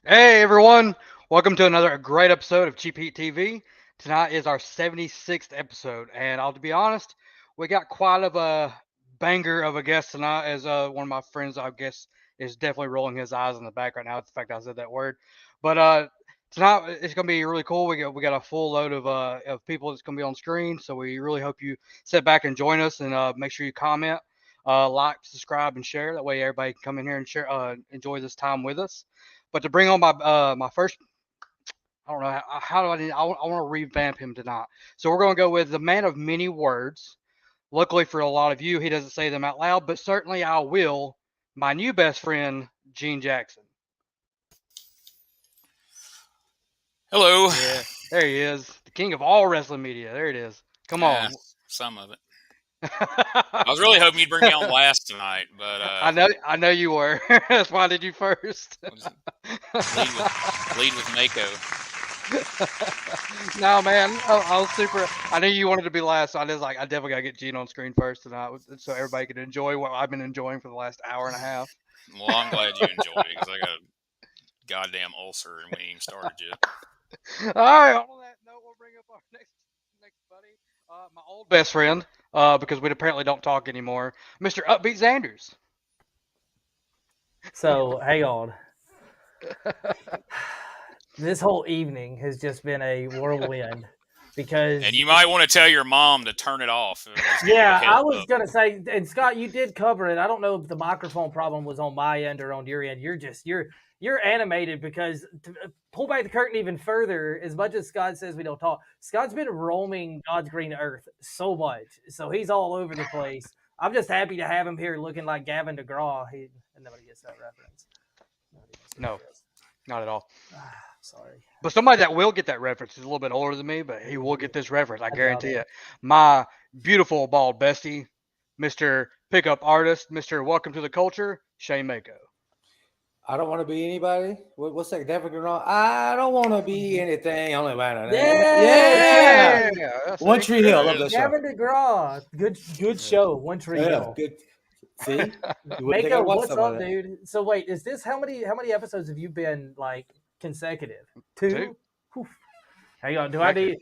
Hey everyone, welcome to another great episode of Cheap Heat TV. Tonight is our 76th episode, and I'll be honest, we got quite of a banger of a guest tonight. As one of my friends, I guess, is definitely rolling his eyes in the back right now at the fact I said that word. But tonight it's gonna be really cool. We got a full load of people that's gonna be on screen, so we really hope you sit back and join us, and make sure you comment, like, subscribe, and share. That way everybody can come in here and share, enjoy this time with us. But to bring on my first, I don't know how do I want to revamp him tonight. So we're going to go with the man of many words. Luckily for a lot of you, he doesn't say them out loud, but certainly I will. My new best friend, Gene Jackson. Hello. Yeah, there he is, the king of all wrestling media. There it is. Come on. Some of it. I was really hoping you'd bring me on last tonight, but I know you were. That's why I did you first. lead with Mako. No, man, I was super. I knew you wanted to be last, so I definitely gotta get Gene on screen first tonight, so everybody can enjoy what I've been enjoying for the last hour and a half. Well, I'm glad you enjoyed it because I got a goddamn ulcer and we ain't even started yet. All right, on that note, we'll bring up our next buddy, my old best friend, because we apparently don't talk anymore, Mr. Upbeat Xanders. So, hang on. This whole evening has just been a whirlwind because. And you might want to tell your mom to turn it off. Yeah, I was gonna say, and Scott, you did cover it. I don't know if the microphone problem was on my end or on your end. You're animated because to pull back the curtain even further. As much as Scott says we don't talk, Scott's been roaming God's green earth so much, so he's all over the place. I'm just happy to have him here, looking like Gavin DeGraw. And nobody gets that reference. No, not at all. Sorry. But somebody that will get that reference is a little bit older than me, but he will get this reference. I guarantee it. My beautiful bald bestie, Mr. Pickup Artist, Mr. Welcome to the Culture, Shane Mako. I don't want to be anybody. What's that? Devin Granal? I don't want to be anything. Only about Yeah. One Tree Hill. Love that show. Gavin DeGraw. Good show. One Tree Hill. Good. See? Mako, what's up, dude? So wait, is this how many episodes have you been like consecutive? Two? Hang on. Do I need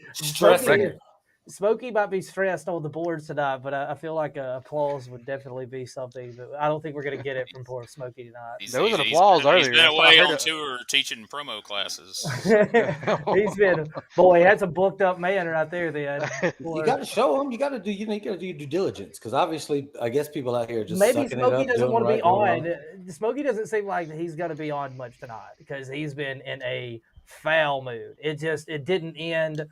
Smokey might be stressed on the boards tonight, but I feel like applause would definitely be something. But I don't think we're going to get it from poor Smokey tonight. There was an applause earlier. He's been away on tour teaching promo classes. He's been, boy, that's a booked up man right there. Then you got to show him. You got to do. You got to do your due diligence because obviously, I guess people out here are just maybe Smokey doesn't want to be on. Wrong. Smokey doesn't seem like he's going to be on much tonight because he's been in a foul mood. It didn't end.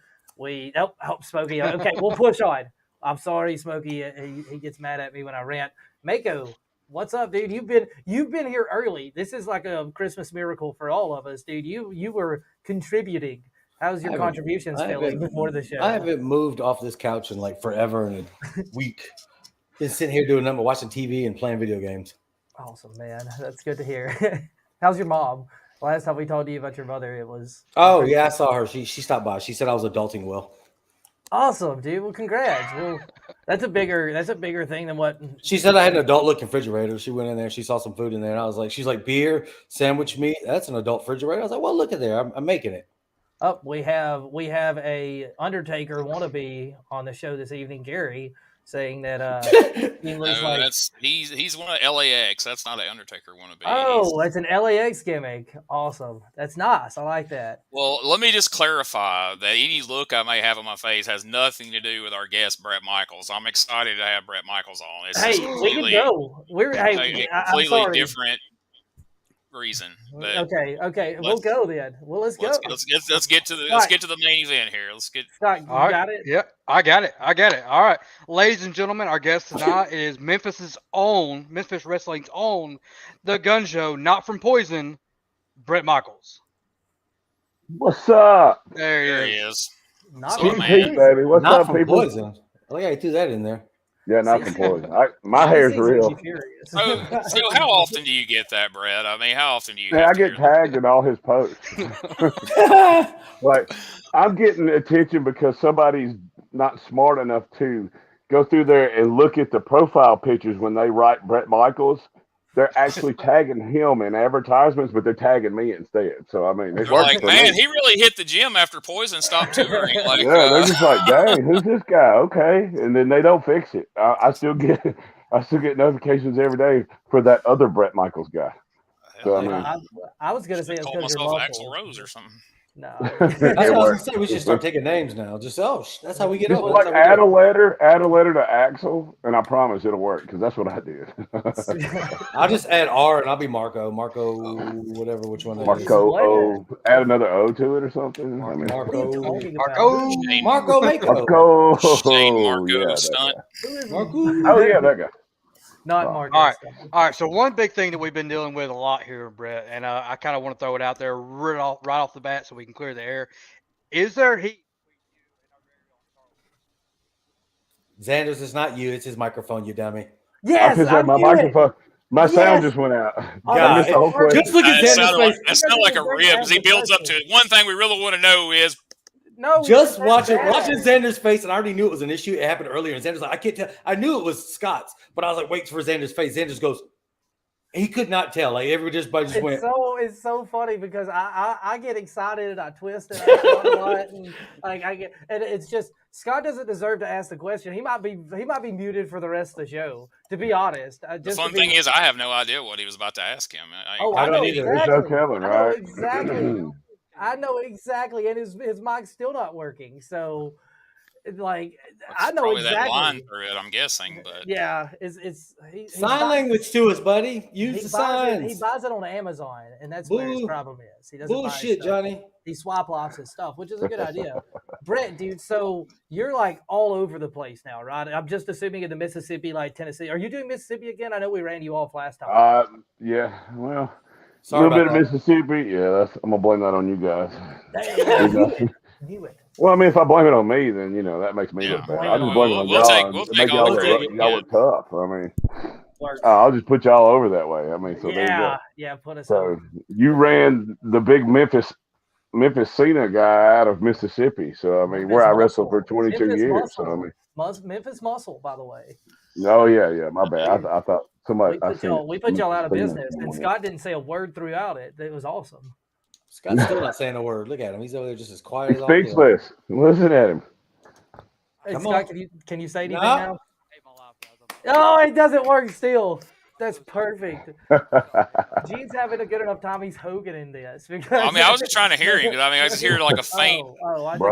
Smokey. Okay, we'll push on. I'm sorry, Smokey. He gets mad at me when I rant. Mako, what's up, dude? You've been here early. This is like a Christmas miracle for all of us, dude. You were contributing. How's your contributions feeling before the show? I haven't moved off this couch in like forever in a week. Just sitting here doing nothing, watching TV and playing video games. Awesome, man. That's good to hear. How's your mom? Last time we talked to you about your mother, it was. Oh yeah, I saw her. She stopped by. She said I was adulting well. Awesome, dude. Well, congrats. Well, that's a bigger thing than what. She said I had an adult-looking refrigerator. She went in there. She saw some food in there, and I was like, she's like beer, sandwich meat. That's an adult refrigerator. I was like, well, look at there. I'm making it. Oh, we have a Undertaker wannabe on the show this evening, Gary, saying that he looks like he's one of LAX. That's not an Undertaker wannabe. Oh, that's an LAX gimmick. Awesome. That's nice. I like that. Well, let me just clarify that any look I may have on my face has nothing to do with our guest Brett Michaels. I'm excited to have Brett Michaels on. It's we can go. I'm completely sorry. different. reason. But Okay. We'll go then. Well, let's go. Let's get to the main event here. Let's get. Scott, you All right. got it? Yeah, I got it. All right. Ladies and gentlemen, our guest tonight is Memphis Wrestling's own, the Gun Show, not from Poison, Brett Michaels. What's up? There he is. Not So, from man. Pete, baby. What's Not up, from people? Poison. I like how you threw that in there. Yeah, not from Poison. My This hair's is real. G Furious. So how often do you get that, Brett? I mean, how often do you? Man, I have to get hear that? tagged in all his posts. Like, I'm getting attention because somebody's not smart enough to go through there and look at the profile pictures when they write Brett Michaels. They're actually tagging him in advertisements, but they're tagging me instead. So, I mean, it They're works like, for man, me. he really hit the gym after Poison stopped touring. Like, Yeah, they're just like, dang, who's this guy? Okay, and then they don't fix it. I still get notifications every day for that other Brett Michaels guy. So, I mean, I was gonna say it's call because you're myself local. Axl Rose or something. No. That's what I was gonna works. say. We should start taking names now. Just that's how we get Just over. like That's how we add do a it. letter to Axel, and I promise it'll work because that's what I did. I'll just add R and I'll be Marco, whatever, which one. Marco What? O, add another O to it or something. I mean, What are you talking about? Marco. Marco Mako. Marco, Shane Marco yeah, that stunt. guy. Who is Marco. Oh yeah, that guy. Not Mark. All right. So one big thing that we've been dealing with a lot here, Brett, and I kind of want to throw it out there right off the bat so we can clear the air. Is there heat? Xander's, it's not you. It's his microphone, you dummy. Yes, I I my knew it. microphone. My Yes. sound just went out. Oh, I missed the whole perfect. question. Just look at That Xander's face. sounded like a rib as he builds up to it. One thing we really want to know is No, Just that's watching bad. Xander's face, and I already knew it was an issue. It happened earlier, and Xander's like, I can't tell. I knew it was Scott's, but I was like, wait for Xander's face. Xander's goes, he could not tell. Like everybody just went. It's so funny because I get excited and I twist and I talk a lot and like and it's just Scott doesn't deserve to ask the question. He might be muted for the rest of the show. To be honest, the fun thing is I have no idea what he was about to ask him. I don't know either. There's exactly. no telling, I know right? exactly. I know exactly, and his mic's still not working. So, like, I know probably that exactly. line through it, I'm guessing, but Yeah, Sign language to us, buddy. Use the signs. He buys it on Amazon, and that's where his problem is. He doesn't buy his Bullshit, stuff. Johnny. He swap locks his stuff, which is a good idea. Brett, dude, so you're like all over the place now, right? I'm just assuming in the Mississippi, like Tennessee. Are you doing Mississippi again? I know we ran you off last time. Yeah. Well, a Sorry little bit about of that. Mississippi. Yeah, I'm gonna blame that on you guys. Knew it. Well, I mean, if I blame it on me, then that makes me Yeah. look bad. Well, I'll just blame it on we'll y'all. take- and we'll make take y'all all look, the credit. y'all look tough. I mean, Works. I'll just put y'all over that way. I mean, so there you go. Yeah, put us So over. you ran the big Memphis Cena guy out of Mississippi. So I mean, where I wrestled for 22 Memphis years. Muscle. So I mean, Memphis Muscle, by the way. oh yeah, my bad. I thought somebody. We put y'all out of Cena business, and somewhere. Scott didn't say a word throughout it. It was awesome. Scott's still not saying a word. Look at him. He's over there just as quiet He's as all get out. speechless. Listen at him. Hey, Come Scott, on. can you say anything No. now? Oh, it doesn't work still. That's perfect. Gene's having a good enough time. He's Hogan in this. Because... I mean, I was just trying to hear him because I just hear like a faint. I'm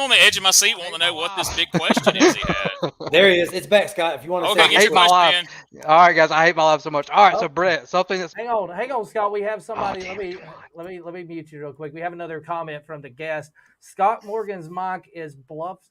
on the edge of my seat wanting to know what this big question is he had. There he is. It's back, Scott. If you want to Okay, say get your hate my question life. in. All right, guys, I hate my life so much. All right, so Brett, something that's Hang on, Scott. We have somebody. Let me mute you real quick. We have another comment from the guest. Scott Morgan's mic is bluffed.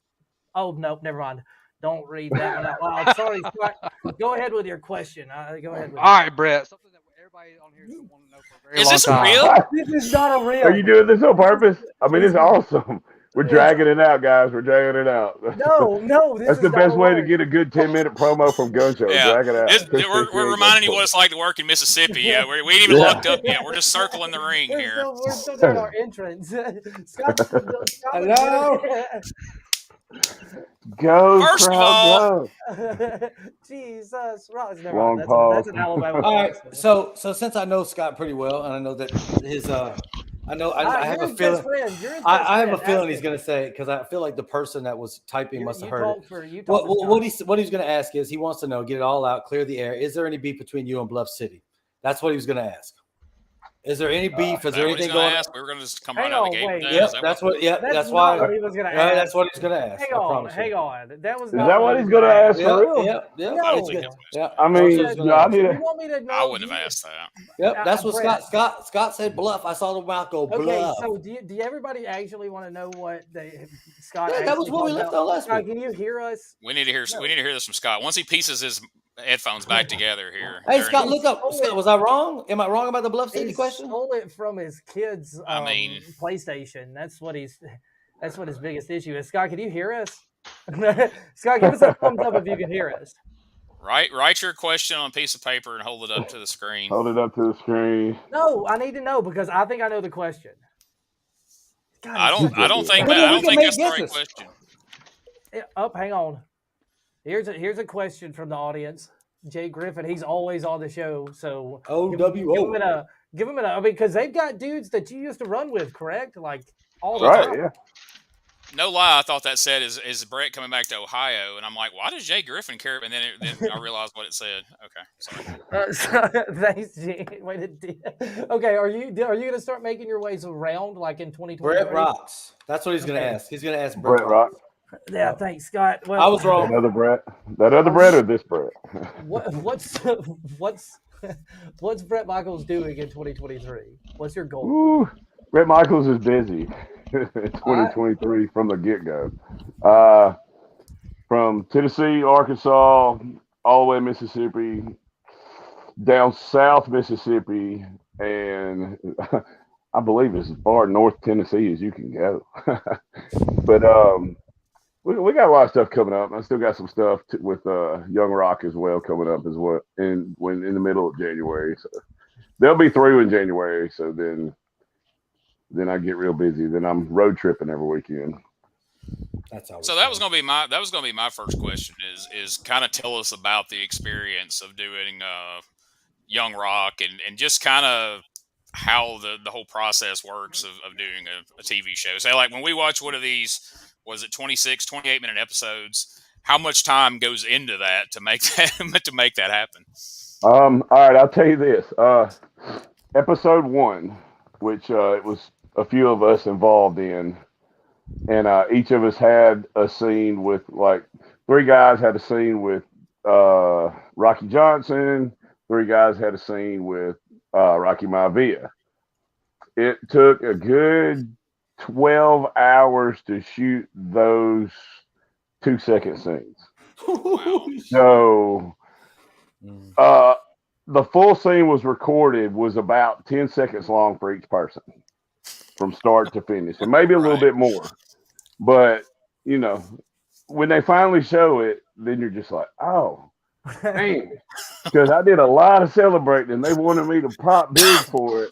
Oh no, never mind. Don't read that one out loud. Sorry, Scott. Go ahead with your question. Go ahead. With all right, Brett. Something that everybody on here has been wanting to know for a very Is long this time. real? This is not a real. Are you doing this on purpose? I mean, it's awesome. We're dragging it out, guys. We're dragging it out. No. That's the best way to get a good 10-minute promo from Gun Show. Yeah. Drag it out. We're reminding you what it's like to work in Mississippi. Yeah, we ain't even locked up yet. We're just circling the ring here. We're still doing our entrance. Scott, Hello? Go, First of crowd, all- go. Jesus, right? Long pause. That's an Alabama. All right. So since I know Scott pretty well, and I know that his I have a feeling. I have a feeling he's going to say, because I feel like the person that was typing must have heard it. What he's going to ask is, he wants to know, get it all out, clear the air. Is there any beef between you and Bluff City? That's what he was going to ask. Is there any beef? Is there anything going on? We were going to just come right out of the gate. Wait. Yep, that's what. Yeah, that's why. What he was going to ask. That's what he's going to ask. Hang on. That was. Is that what he's going to ask for real? Yeah. No. I mean, I need you want me to know? I wouldn't have asked that. Yep, that's what Scott said. Bluff. I saw the mouth go bluff. Okay, so do everybody actually want to know what Scott? Yeah, that was what we left on last week. Can you hear us? We need to hear. We need to hear this from Scott once he pieces his headphones back together here. Hey, Scott, look up. Scott, was I wrong? Am I wrong about the Bluff City question? He stole it from his kids' PlayStation. That's what his biggest issue is. Scott, can you hear us? Scott, give us a thumbs up if you can hear us. Write your question on a piece of paper and hold it up to the screen. Hold it up to the screen. No, I need to know because I think I know the question. God, I don't think that's the right question. Hang on. Here's a question from the audience. Jay Griffin, he's always on the show, so give him a because they've got dudes that you used to run with, correct? Like all the time. Right, yeah. No lie, I thought that said is Brett coming back to Ohio, and I'm like, why does Jay Griffin care? And then I realized what it said. Okay, sorry. Thanks, Jay. Okay, are you going to start making your ways around like in 2020? Brett Rocks. That's what he's going to ask. He's going to ask Brett Rocks. Yeah, thanks, Scott. Well, I was wrong. Another Brett. That other Brett or this Brett? What's Brett Michaels doing in 2023? What's your goal? Ooh, Brett Michaels is busy in 2023 from the get-go. From Tennessee, Arkansas, all the way to Mississippi, down south Mississippi, and I believe it's as far north Tennessee as you can go. But we got a lot of stuff coming up. I still got some stuff with Young Rock as well coming up as well in the middle of January. So there'll be 3 in January. So then I get real busy. Then I'm road tripping every weekend. So that was gonna be my first question. Is kind of tell us about the experience of doing Young Rock and just kind of how the whole process works of doing a TV show. So like when we watch one of these, was it 26, 28-minute episodes? How much time goes into that to make that happen? All right, I'll tell you this. Episode 1, which it was a few of us involved in, and each of us had a scene with, like, 3 guys had a scene with Rocky Johnson, 3 guys had a scene with Rocky Maivia. It took a good 12 hours to shoot those 2-second scenes. So the full scene was about 10 seconds long for each person from start to finish, and maybe a little bit more. But, you know, when they finally show it, then you're just like, oh, man. Because I did a lot of celebrating, and they wanted me to pop big for it.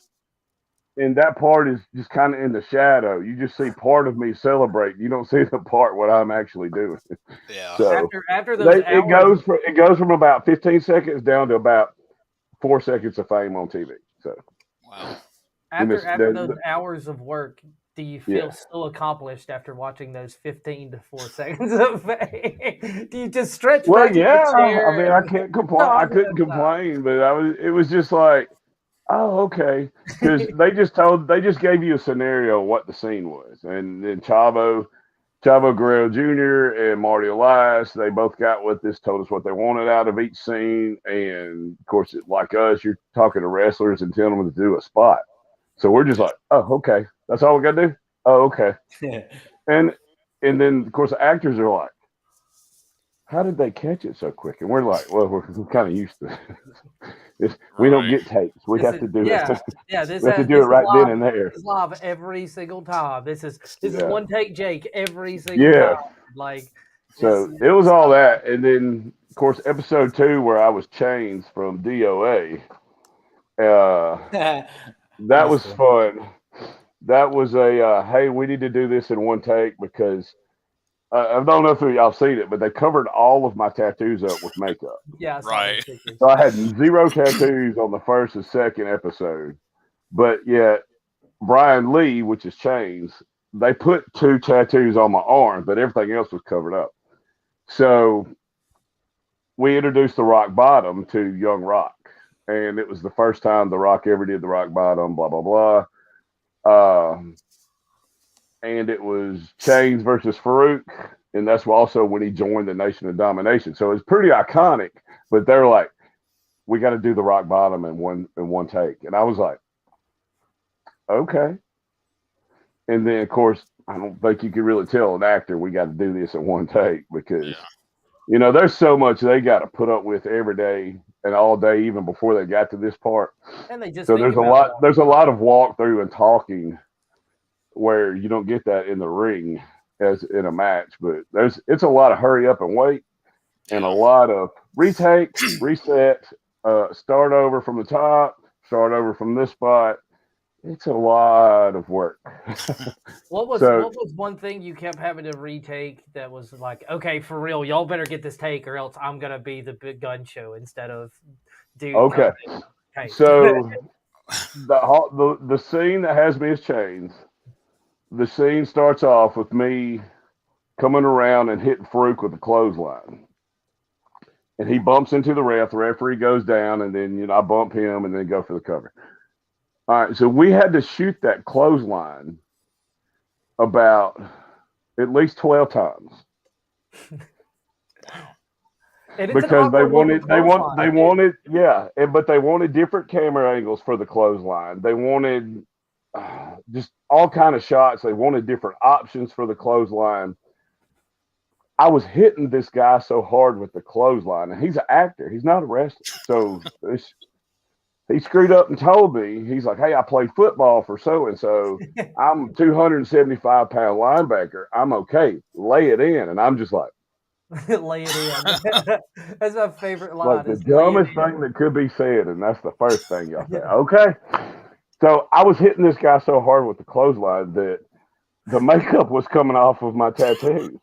And that part is just kind of in the shadow. You just see part of me celebrate. You don't see the part what I'm actually doing. Yeah. So after those hours, it goes from about 15 seconds down to about 4 seconds of fame on TV. So wow. After those hours of work, do you feel so accomplished after watching those 15 to 4 seconds of fame? Do you just stretch? Well, yeah. I mean, I can't complain. No, I couldn't complain, but it was just like, oh, okay. Because they just gave you a scenario of what the scene was. And then Chavo Guerrero Jr. and Marty Elias, they both got with this, told us what they wanted out of each scene. And of course, like us, you're talking to wrestlers and telling them to do a spot. So we're just like, oh, okay. That's all we got to do? Oh, okay. Yeah. And then, of course, the actors are like, how did they catch it so quick? And we're like, well, we're kind of used to it. We don't get takes. We have to do it. Yeah, we have to do it right then and there. It's live every single time. This is one take Jake every single time. Like, so it was all that. And then, of course, episode 2 where I was changed from DOA. That was fun. That was hey, we need to do this in one take because I don't know if y'all seen it, but they covered all of my tattoos up with makeup. Yeah, right. So I had 0 tattoos on the first and second episode, but yet Brian Lee, which is Chains, they put 2 tattoos on my arm, but everything else was covered up. So we introduced the Rock Bottom to Young Rock, and it was the first time The Rock ever did the rock bottom, blah, blah, blah. And it was Chains versus Farouk, and that's also when he joined the Nation of Domination. So it's pretty iconic, but they're like, we got to do the rock bottom in one take. And I was like, okay. And then, of course, I don't think you could really tell an actor we got to do this in one take because, there's so much they got to put up with every day and all day, even before they got to this part. And they just so there's a lot of walkthrough and talking where you don't get that in the ring as in a match, but it's a lot of hurry up and wait and a lot of retake, reset, start over from the top, start over from this spot. It's a lot of work. What was one thing you kept having to retake that was like, okay, for real, y'all better get this take or else I'm gonna be the big gun show instead of dude. Okay. So the scene that has me as Chains, the scene starts off with me coming around and hitting Farouk with a clothesline. And he bumps into the ref. The referee goes down, and then I bump him and then go for the cover. All right, so we had to shoot that clothesline about at least 12 times. Because they wanted different camera angles for the clothesline. They wanted just all kind of shots. They wanted different options for the clothesline. I was hitting this guy so hard with the clothesline, and he's an actor. He's not a wrestler. So he screwed up and told me, he's like, hey, I played football for so-and-so. I'm a 275-pound linebacker. I'm okay. Lay it in. And I'm just like, lay it in. That's my favorite line. Like the dumbest thing that could be said, and that's the first thing y'all say. Okay. So I was hitting this guy so hard with the clothesline that the makeup was coming off of my tattoos.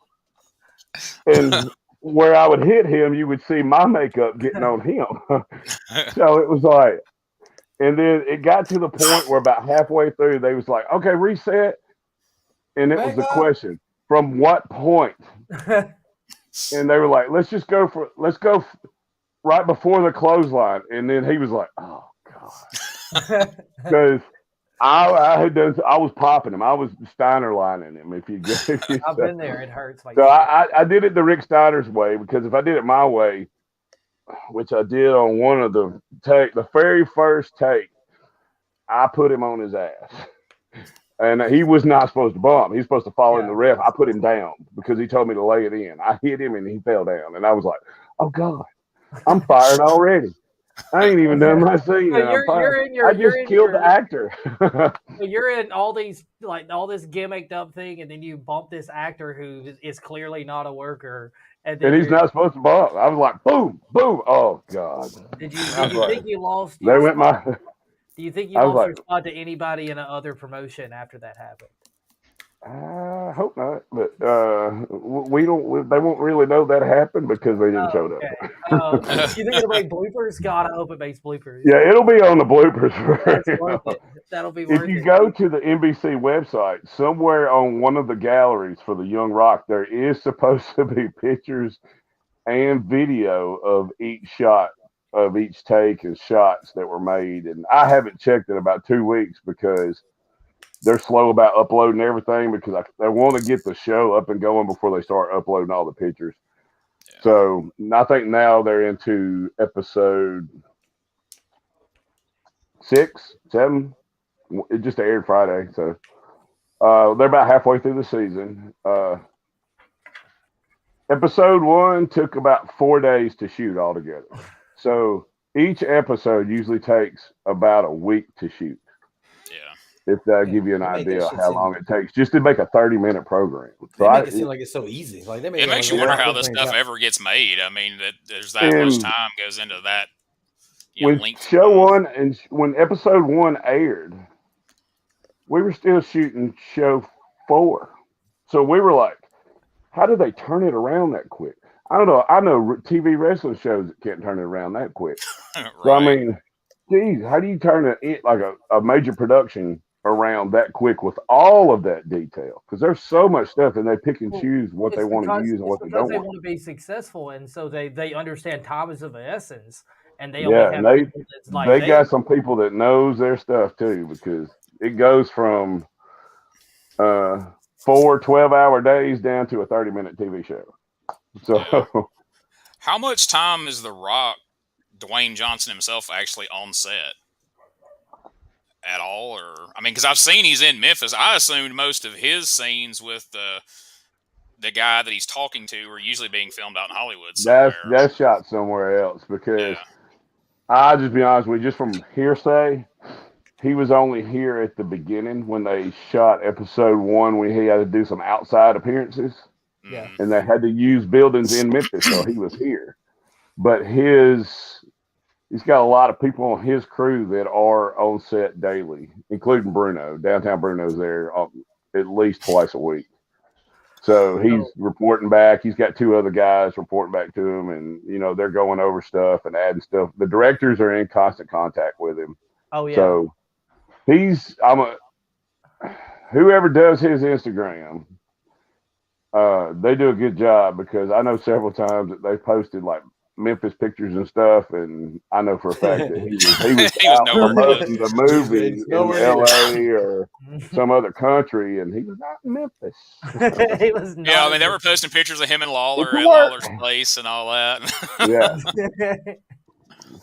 And where I would hit him, you would see my makeup getting on him. So it was like, and then it got to the point where about halfway through, they was like, okay, reset. And it was the question, from what point? And they were like, let's go right before the clothesline. And then he was like, oh, God. Because I was popping him. I was Steiner lining him. If you I've been there. It hurts. So I did it the Rick Steiner's way, because if I did it my way, which I did on one of the very first take, I put him on his ass. And he was not supposed to bump. He was supposed to fall in the ref. I put him down because he told me to lay it in. I hit him and he fell down. And I was like, oh, God, I'm fired already. I ain't even done my scene. So I just killed the actor. So you're in all this gimmicked up thing, and then you bump this actor who is clearly not a worker. And he's not supposed to bump. I was like, boom, boom. Oh, God. Did you think you lost? They went my... Do you think you lost your spot to anybody in another promotion after that happened? I hope not, but we don't. They won't really know that happened because they didn't show up. You think it'll make bloopers? God, I hope it makes bloopers. Yeah, it'll be on the bloopers. That'll be worth it. If you go to the NBC website, somewhere on one of the galleries for the Young Rock, there is supposed to be pictures and video of each shot, of each take and shots that were made. And I haven't checked in about 2 weeks because they're slow about uploading everything, because they want to get the show up and going before they start uploading all the pictures. Yeah. So I think now they're into episode 6, 7. It just aired Friday. So they're about halfway through the season. Episode 1 took about 4 days to shoot altogether. So each episode usually takes about a week to shoot. If that give you an idea of how long it takes just to make a 30-minute program. So they make it seem like it's so easy. Like it makes you wonder how this stuff ever gets made. I mean, that there's that much time goes into that. When episode 1 aired, we were still shooting show 4. So we were like, how do they turn it around that quick? I don't know. I know TV wrestling shows that can't turn it around that quick. Right. So, I mean, geez, how do you turn it like a major production around that quick with all of that detail? Because there's so much stuff, and they pick and choose what they want to use and what they don't want. They want to be successful, and so they understand time is of the essence. and they only have people that's like they got some people that knows their stuff too, because it goes from 4 12-hour days down to a 30-minute TV show. So, how much time is The Rock, Dwayne Johnson himself, actually on set? At all? Or I mean, because I've seen he's in Memphis. I assumed most of his scenes with the guy that he's talking to are usually being filmed out in Hollywood somewhere. That's shot somewhere else, because I'll just be honest with you, just from hearsay, he was only here at the beginning when they shot episode 1, when he had to do some outside appearances. Yeah. And they had to use buildings in Memphis, so he was here. But he's got a lot of people on his crew that are on set daily, including Bruno. Downtown Bruno's there at least twice a week. So he's reporting back. He's got 2 other guys reporting back to him, and they're going over stuff and adding stuff. The directors are in constant contact with him. Oh yeah. So whoever does his Instagram, they do a good job, because I know several times that they posted like Memphis pictures and stuff, and I know for a fact that he was out promoting the movie in LA or some other country, and he was not in Memphis. He was not. Yeah, I mean, they were posting pictures of him and Lawler at Lawler's place and all that. Yeah.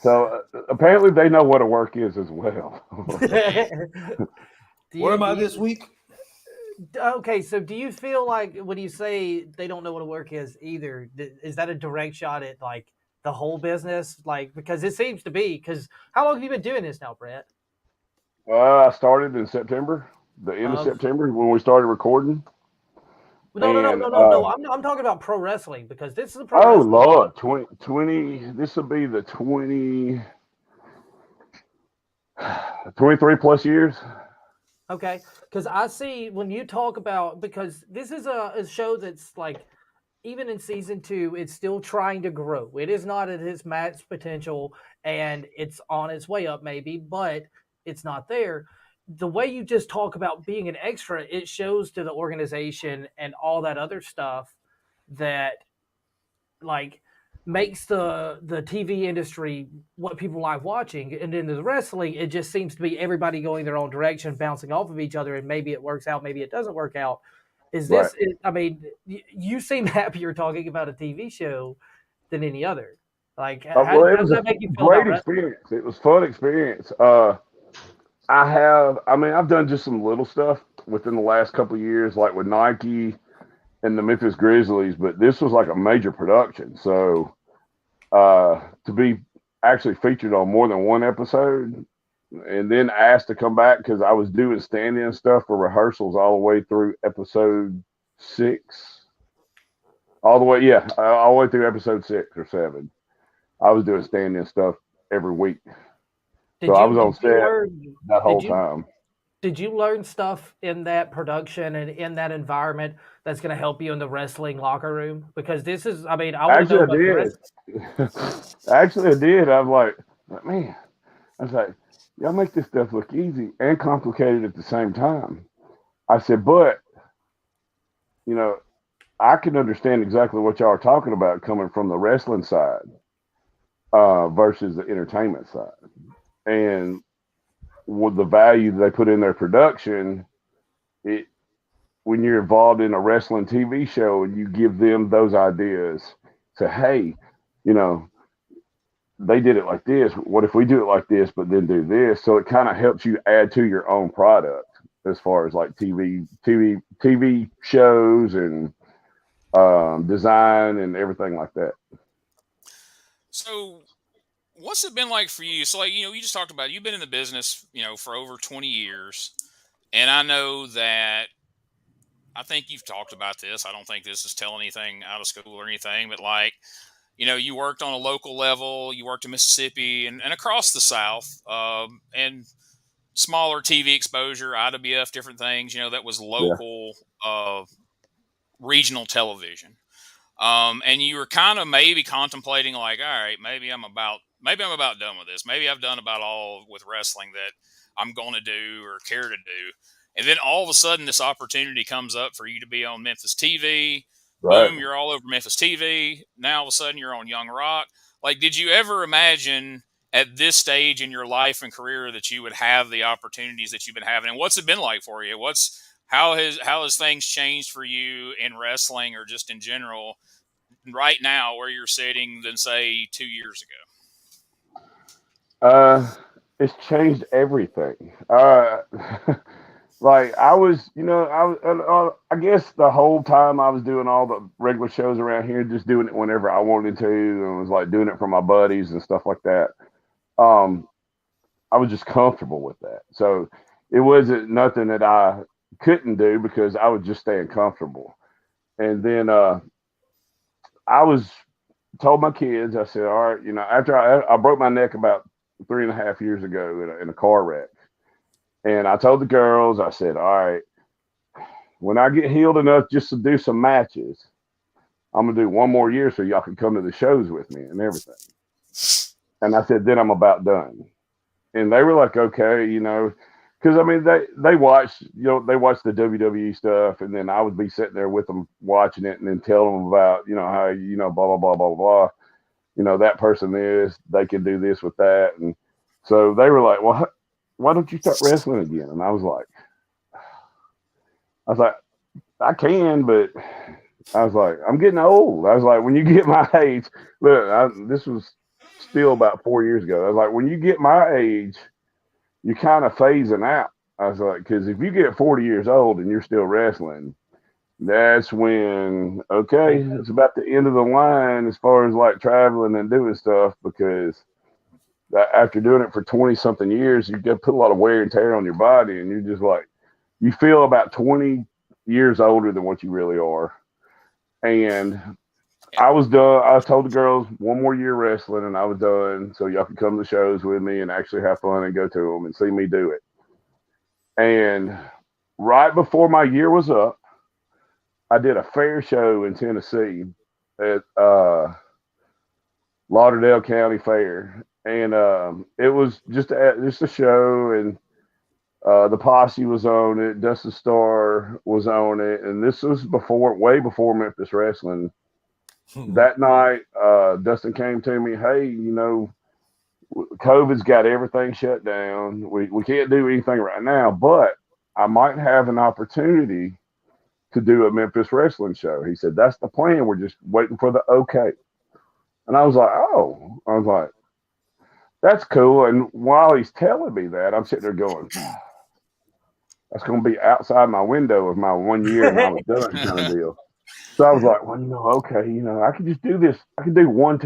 So apparently they know what a work is as well. Where am I this week? Okay, so do you feel like when you say they don't know what a work is either, is that a direct shot at like the whole business? Like, because it seems to be, because how long have you been doing this now, Brett? I started in September, the end of September, when we started recording. No. I'm talking about pro wrestling, because this is a pro wrestling. Lord, 20, this will be the 23 plus years. Okay, because I see when you talk about, because this is a show that's like, even in season 2, it's still trying to grow. It is not at its max potential, and it's on its way up maybe, but it's not there. The way you just talk about being an extra, it shows to the organization and all that other stuff that like makes the TV industry what people like watching. And in the wrestling, it just seems to be everybody going their own direction, bouncing off of each other, and maybe it works out, maybe it doesn't work out. Is this, right? I mean, you seem happier talking about a TV show than any other. Like, how does that make you feel? Great experience. It was fun experience. I've done just some little stuff within the last couple of years, like with Nike and the Memphis Grizzlies, but this was like a major production. So to be actually featured on more than one episode, and then asked to come back, because I was doing stand-in stuff for rehearsals all the way through episode 6. All the way through episode 6 or 7. I was doing stand-in stuff every week. I was on set that whole time. Did you learn stuff in that production and in that environment that's going to help you in the wrestling locker room? Because this is, I mean, I want to know about the rest. Actually, I did. I was like, man, I was like, y'all make this stuff look easy and complicated at the same time. I said, but, I can understand exactly what y'all are talking about coming from the wrestling side versus the entertainment side. And with the value they put in their production, when you're involved in a wrestling TV show and you give them those ideas, say, hey, they did it like this. What if we do it like this, but then do this? So it kind of helps you add to your own product as far as like TV shows and design and everything like that. So what's it been like for you? So, like, you just talked about it. You've been in the business, for over 20 years. And I know that, I think you've talked about this. I don't think this is telling anything out of school or anything, but like, you worked on a local level, you worked in Mississippi and across the South, and smaller TV exposure, IWF, different things, that was local, regional television. And you were kind of maybe contemplating like, all right, maybe I'm about done with this. Maybe I've done about all with wrestling that I'm going to do or care to do. And then all of a sudden this opportunity comes up for you to be on Memphis TV. Right. Boom, you're all over Memphis TV. Now all of a sudden you're on Young Rock. Like, did you ever imagine at this stage in your life and career that you would have the opportunities that you've been having? And what's it been like for you? How has things changed for you in wrestling or just in general right now where you're sitting than say 2 years ago? It's changed everything. Like I was, I guess the whole time I was doing all the regular shows around here, just doing it whenever I wanted to, and was like doing it for my buddies and stuff like that. I was just comfortable with that. So it wasn't nothing that I couldn't do because I was just staying comfortable. And then I was told my kids, I said, all right, after I broke my neck about 3.5 years ago in a car wreck. And I told the girls, I said, all right, when I get healed enough just to do some matches, I'm going to do one more year so y'all can come to the shows with me and everything. And I said, then I'm about done. And they were like, okay, because I mean, they watched the WWE stuff, and then I would be sitting there with them watching it and then tell them about, how, blah, blah, blah, blah, blah. That person is, they can do this with that. And so they were like, well, why don't you start wrestling again? And I was like, I can, but I was like, I'm getting old. I was like, when you get my age, look, this was still about 4 years ago. I was like, when you get my age, you're kind of phasing out. I was like, because if you get 40 years old and you're still wrestling, that's when, okay, it's about the end of the line as far as like traveling and doing stuff, because after doing it for 20 something years, you get put a lot of wear and tear on your body, and you're just like, you feel about 20 years older than what you really are. And I was done. I told the girls one more year wrestling and I was done, so y'all could come to the shows with me and actually have fun and go to them and see me do it. And right before my year was up, I did a fair show in Tennessee at Lauderdale County Fair. And it was just a show, and the Posse was on it. Dustin Starr was on it, and this was way before Memphis Wrestling. That night, Dustin came to me, hey, COVID's got everything shut down. We can't do anything right now, but I might have an opportunity to do a Memphis Wrestling show. He said, that's the plan. We're just waiting for the okay. And I was like, that's cool. And while he's telling me that, I'm sitting there going, that's going to be outside my window of my 1 year and I was done kind of deal. So I was like, well, okay, I could just do this. I could do one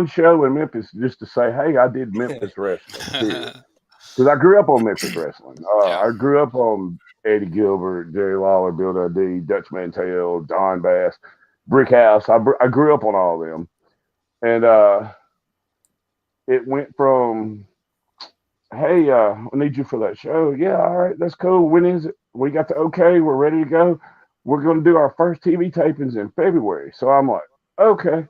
show in Memphis just to say, hey, I did Memphis Wrestling. Because I grew up on Memphis Wrestling. I grew up on Eddie Gilbert, Jerry Lawler, Bill Dundee, Dutch Mantell, Don Bass, Brick House. I grew up on all of them. And it went from, hey, I need you for that show. Yeah, all right, that's cool. When is it? We got the okay. We're ready to go. We're going to do our first TV tapings in February. So I'm like, okay.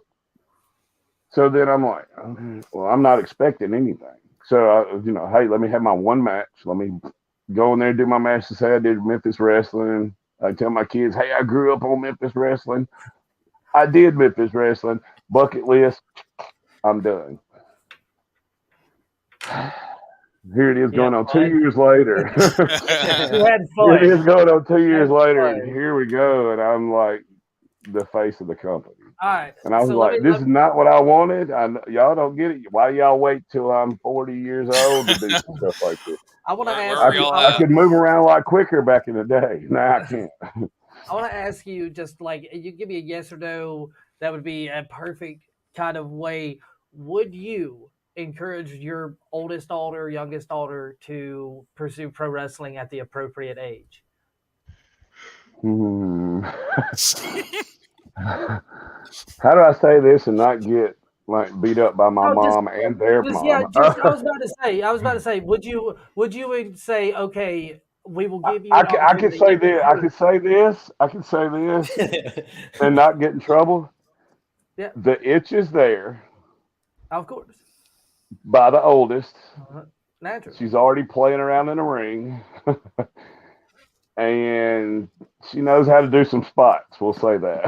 So then I'm like, okay, well, I'm not expecting anything. So, hey, let me have my one match. Let me go in there and do my match to say I did Memphis Wrestling. I tell my kids, hey, I grew up on Memphis Wrestling. I did Memphis Wrestling. Bucket list. I'm done. Here it is going on 2 years later. You had fun. It is going on 2 years later, and here we go. And I'm like the face of the company. All right. And I was like, this is not what I wanted. Y'all don't get it. Why do y'all wait till I'm 40 years old to do stuff like this? I want to ask I could move around a lot quicker back in the day. Now I can't. I want to ask you, just like, you give me a yes or no, that would be a perfect kind of way. Would you encourage your oldest daughter, youngest daughter to pursue pro wrestling at the appropriate age? How do I say this and not get like beat up by my mom and their mom? Yeah, I was about to say, would you say, okay, we will give you I could say this. I could say this and not get in trouble. Yeah. The itch is there. Of course. By the oldest. Naturally. She's already playing around in the ring. And She knows how to do some spots. We'll say that.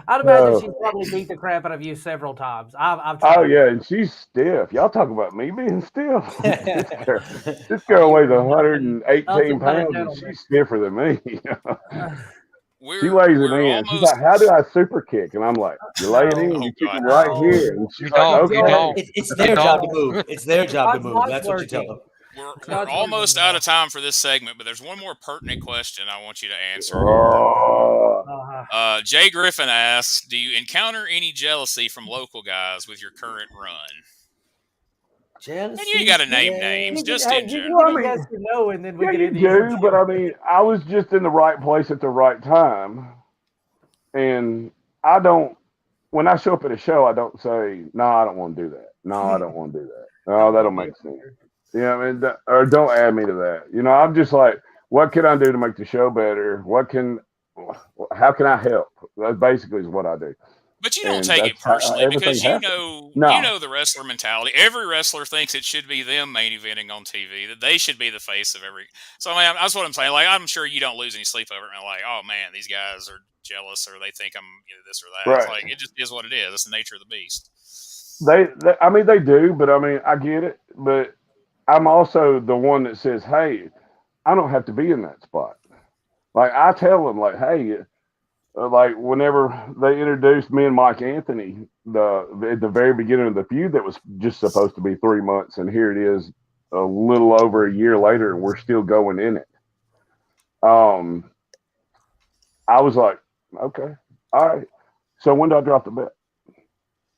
I'd imagine she's probably beat the crap out of you several times. I've tried. Oh yeah, and she's stiff. Y'all talk about me being stiff. this girl weighs 118 pounds, and she's stiffer than me. She lays it in. She's like, "How do I super kick?" And I'm like, "You lay it in. You kick it right here." And she's like, "Okay." It's their job to move. It's their job to move. That's what you tell them. We're almost out of time for this segment, but there's one more pertinent question I want you to answer. Jay Griffin asks, do you encounter any jealousy from local guys with your current run? Jealousy? And you ain't got to name names, just in general. But I mean, I was just in the right place at the right time. And when I show up at a show, I don't say, no, I don't want to do that. No, I don't want to do that. No, that'll make sense. Yeah, I mean, or don't add me to that. I'm just like, what can I do to make the show better? How can I help? That basically is what I do. But you don't take it personally because you know the wrestler mentality. Every wrestler thinks it should be them main eventing on TV, that they should be the face of every. So I mean, that's what I'm saying. Like, I'm sure you don't lose any sleep over it. And like, oh man, these guys are jealous, or they think I'm this or that. Right. It's like, it just is what it is. It's the nature of the beast. They do, but I mean, I get it. But I'm also the one that says, hey, I don't have to be in that spot. Like, I tell them, like, hey, like whenever they introduced me and Mike Anthony, at the very beginning of the feud that was just supposed to be 3 months, and here it is a little over a year later, and we're still going in it. I was like, okay, all right. So when do I drop the bet?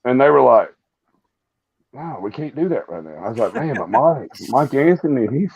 And they were like, no, we can't do that right now. I was like, man, but Mike Anthony,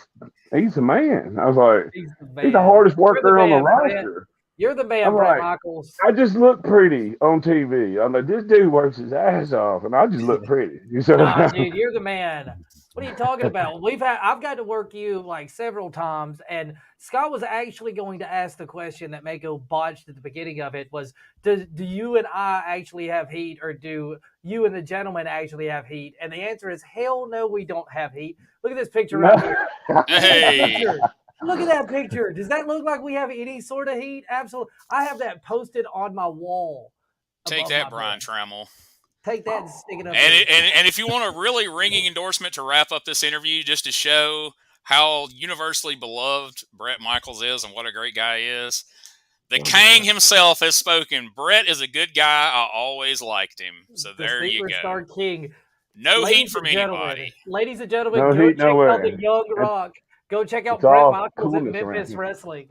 he's the man. I was like, he's the hardest worker on the roster. You're the man, Brett Michaels. I just look pretty on TV. I'm like, this dude works his ass off, and I just look pretty. Dude, you're the man. What are you talking about? I've got to work you like several times, and Scott was actually going to ask the question that Mako botched at the beginning of it was, do you and I actually have heat, or do you and the gentleman actually have heat? And the answer is, hell no, we don't have heat. Look at this picture right here. Hey. Look at that picture. Does that look like we have any sort of heat? Absolutely. I have that posted on my wall. Take that, Brian Trammell. Take that and stick it up. And if you want a really ringing endorsement to wrap up this interview, just to show how universally beloved Brett Michaels is and what a great guy he is, the Kang himself has spoken. Brett is a good guy. I always liked him. So there you go. Superstar King. No heat from anybody. Ladies and gentlemen, go check out the Young Rock. Go check out Brett Michaels at Memphis Wrestling.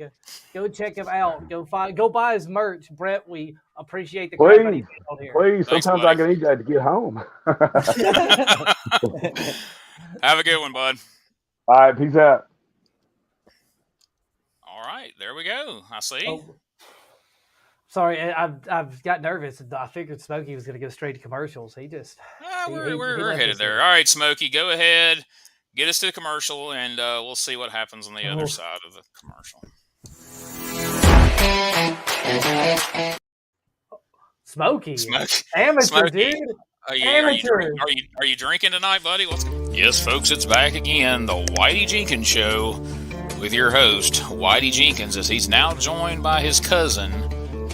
Go check him out. Go buy his merch. Brett, we appreciate the company on here. Please, sometimes I can need that to get home. Have a good one, bud. All right, peace out. All right, there we go. I see. Oh, sorry, I've got nervous. I figured Smokey was going to go straight to commercials. He just we're headed there. All right, Smokey, go ahead. Get us to the commercial, and we'll see what happens on the other side of the commercial. Smokey. Amateur, dude. Are you drinking tonight, buddy? Yes, folks, it's back again. The Whitey Jenkins Show with your host, Whitey Jenkins, as he's now joined by his cousin,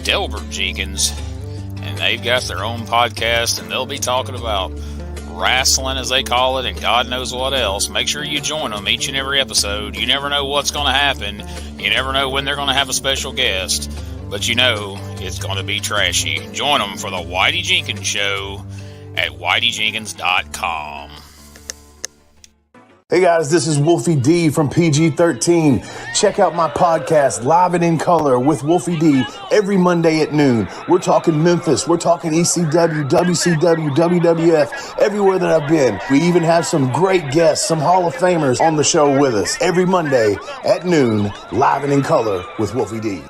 Delbert Jenkins. And they've got their own podcast, and they'll be talking about wrestling, as they call it, and God knows what else. Make sure you join them each and every episode. You never know what's going to happen. You never know when they're going to have a special guest, but you know it's going to be trashy. Join them for the Whitey Jenkins Show at whiteyjenkins.com. Hey guys, this is Wolfie D from PG-13. Check out my podcast, Live and in Color with Wolfie D, every Monday at noon. We're talking Memphis, we're talking ECW, WCW, WWF, everywhere that I've been. We even have some great guests, some Hall of Famers on the show with us. Every Monday at noon, Live and in Color with Wolfie D.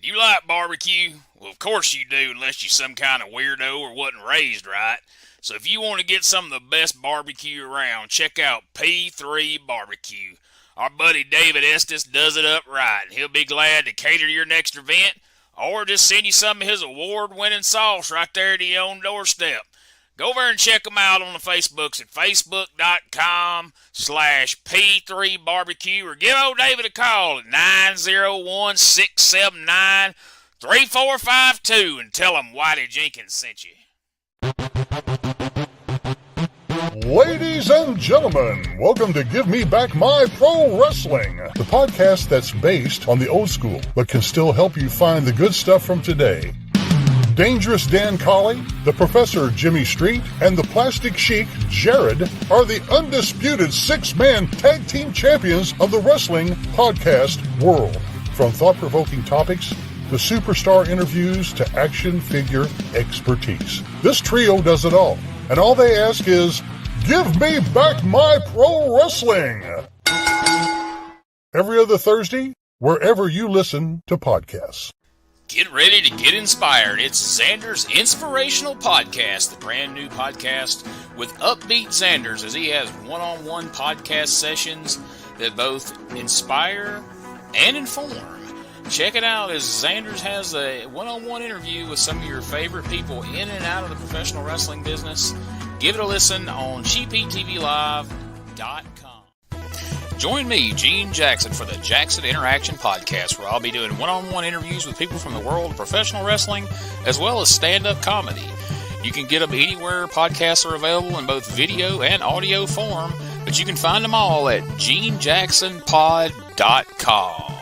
You like barbecue? Well, of course you do, unless you're some kind of weirdo or wasn't raised right. So if you want to get some of the best barbecue around, check out P3 Barbecue. Our buddy David Estes does it up right, and he'll be glad to cater to your next event or just send you some of his award-winning sauce right there to your own doorstep. Go over and check them out on the Facebooks at facebook.com/P3Barbecue or give old David a call at 901-679-3452 and tell him Whitey Jenkins sent you. Ladies and gentlemen, welcome to Give Me Back My Pro Wrestling, the podcast that's based on the old school, but can still help you find the good stuff from today. Dangerous Dan Colley, the Professor Jimmy Street, and the Plastic Sheik Jared are the undisputed six-man tag team champions of the wrestling podcast world. From thought-provoking topics to superstar interviews to action figure expertise. This trio does it all, and all they ask is, give me back my pro wrestling! Every other Thursday, wherever you listen to podcasts. Get ready to get inspired. It's Xander's Inspirational Podcast, the brand new podcast with upbeat Xanders as he has one-on-one podcast sessions that both inspire and inform. Check it out as Xanders has a one-on-one interview with some of your favorite people in and out of the professional wrestling business. Give it a listen on CheapHeatTVLive.com. Join me, Gene Jackson, for the Jackson Interaction Podcast, where I'll be doing one-on-one interviews with people from the world of professional wrestling, as well as stand-up comedy. You can get them anywhere podcasts are available in both video and audio form, but you can find them all at GeneJacksonPod.com.